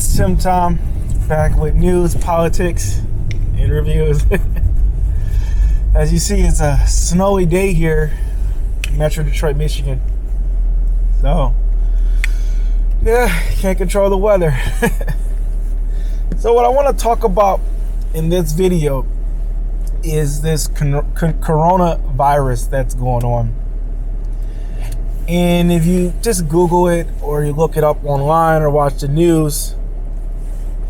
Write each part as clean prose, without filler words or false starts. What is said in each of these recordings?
It's Tim Tom, back with news, politics, interviews. As you see, it's a snowy day here in Metro Detroit, Michigan. So, yeah, can't control the weather. So what I want to talk about in this video is this coronavirus that's going on. And if you just Google it or you look it up online or watch the news,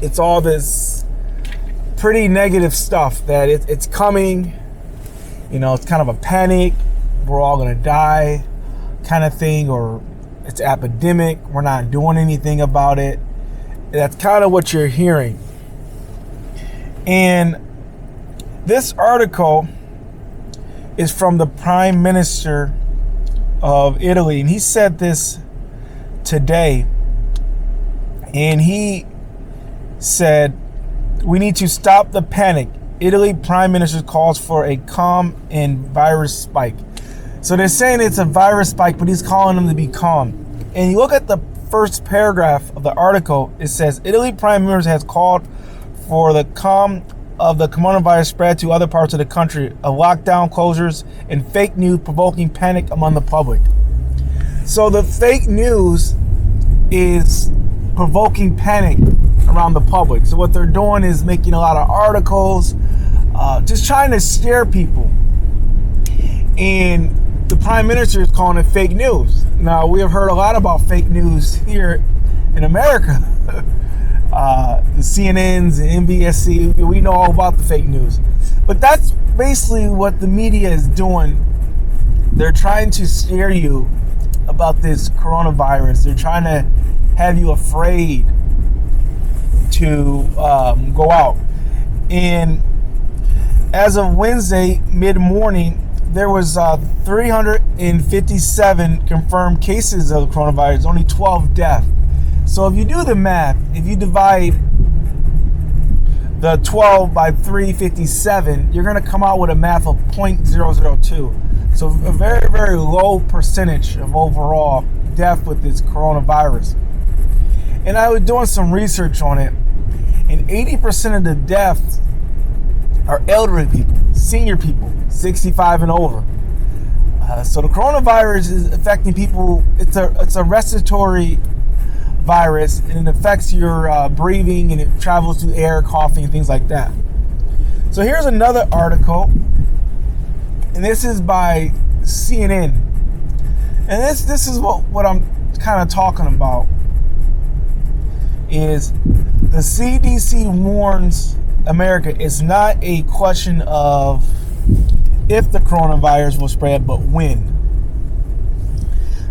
it's all this pretty negative stuff that it's coming. You know, it's kind of a panic. We're all going to die kind of thing, or it's epidemic. We're not doing anything about it. That's kind of what you're hearing. And this article is from the Prime Minister of Italy, and he said this today, and he said, "We need to stop the panic. Italy Prime Minister calls for a calm in virus spike." So they're saying it's a virus spike, but he's calling them to be calm. And you look at the first paragraph of the article, it says, Italy Prime Minister has called for the calm of the coronavirus spread to other parts of the country, of lockdown closures and fake news provoking panic among the public. So the fake news is provoking panic around the public. So what they're doing is making a lot of articles, just trying to scare people. And the Prime Minister is calling it fake news. Now, we have heard a lot about fake news here in America. The CNNs and NBC, we know all about the fake news. But that's basically what the media is doing. They're trying to scare you about this coronavirus. They're trying to have you afraid to go out. And as of Wednesday mid-morning, there was 357 confirmed cases of the coronavirus, only 12 deaths. So if you do the math, if you divide the 12 by 357, you're going to come out with a math of 0.002. So a very, very low percentage of overall death with this coronavirus. And I was doing some research on it, and 80% of the deaths are elderly people, senior people, 65 and over. So the coronavirus is affecting people. It's a respiratory virus, and it affects your breathing, and it travels through air, coughing, and things like that. So here's another article, and this is by CNN. And this is what I'm kind of talking about, is the CDC warns America, it's not a question of if the coronavirus will spread, but when.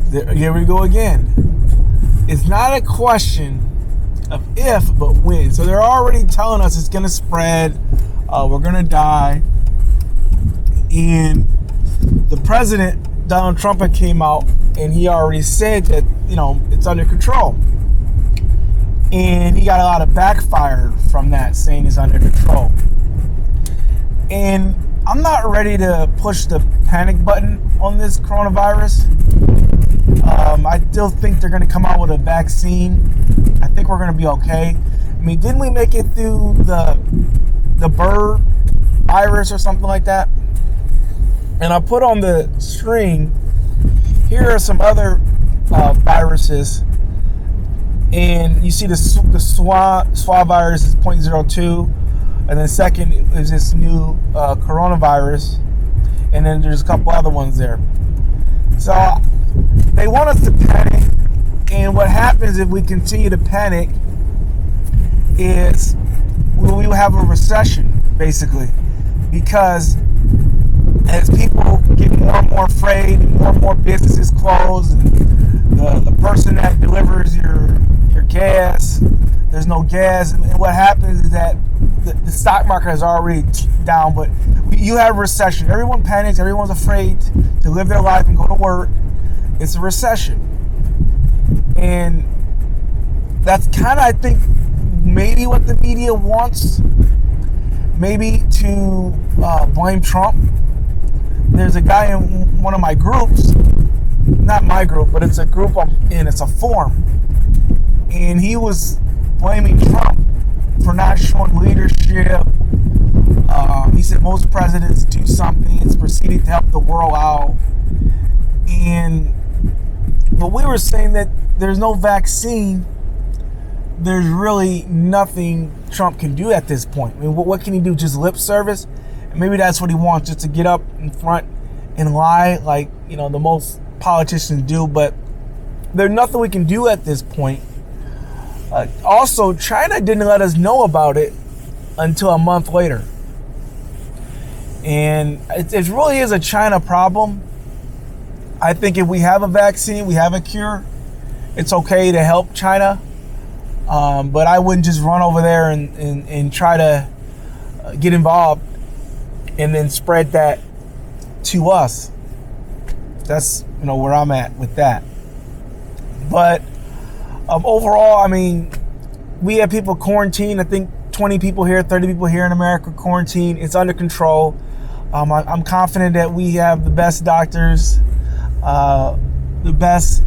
Here we go again. It's not a question of if, but when. So they're already telling us it's going to spread. We're going to die. And the president, Donald Trump, came out and he already said that, it's under control. And he got a lot of backfire from that, saying it's under control. And I'm not ready to push the panic button on this coronavirus. I still think they're going to come out with a vaccine. I think we're going to be okay. I mean, didn't we make it through the bird virus or something like that? And I put on the screen, here are some other viruses. And you see the SWA virus is 0.02. And then second is this new coronavirus. And then there's a couple other ones there. So they want us to panic. And what happens if we continue to panic is we will have a recession, basically. Because as people get more and more afraid, and more businesses close, and the person that delivers your gas, there's no gas, and what happens is that the stock market is already down, but you have a recession. Everyone panics, everyone's afraid to live their life and go to work. It's a recession. And that's kind of, I think, maybe what the media wants, maybe to blame Trump. There's a guy in one of my groups, not my group, but it's a group I'm in, it's a forum, and he was blaming Trump for not showing leadership. He said most presidents do something. It's proceeding to help the world out. But we were saying that there's no vaccine. There's really nothing Trump can do at this point. I mean, what can he do? Just lip service? And maybe that's what he wants, just to get up in front and lie like, the most politicians do. But there's nothing we can do at this point. Also, China didn't let us know about it until a month later. And it really is a China problem. I think if we have a vaccine, we have a cure, it's okay to help China. But I wouldn't just run over there and try to get involved and then spread that to us. That's where I'm at with that. But overall, I mean, we have people quarantined. I think 20 people here, 30 people here in America quarantined. It's under control. I'm confident that we have the best doctors, the best,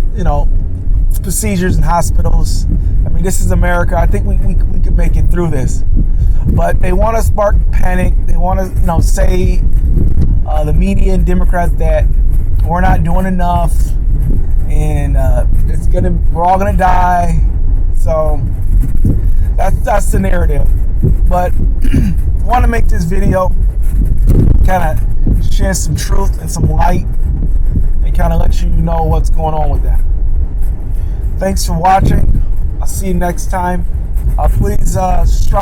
procedures in hospitals. I mean, this is America. I think we can make it through this. But they want to spark panic. They want to, say the media and Democrats that we're not doing enough, and we're all gonna die. So that's the narrative. But I want to make this video kind of share some truth and some light, and kind of let you know what's going on with that. Thanks for watching. I'll see you next time. Please strive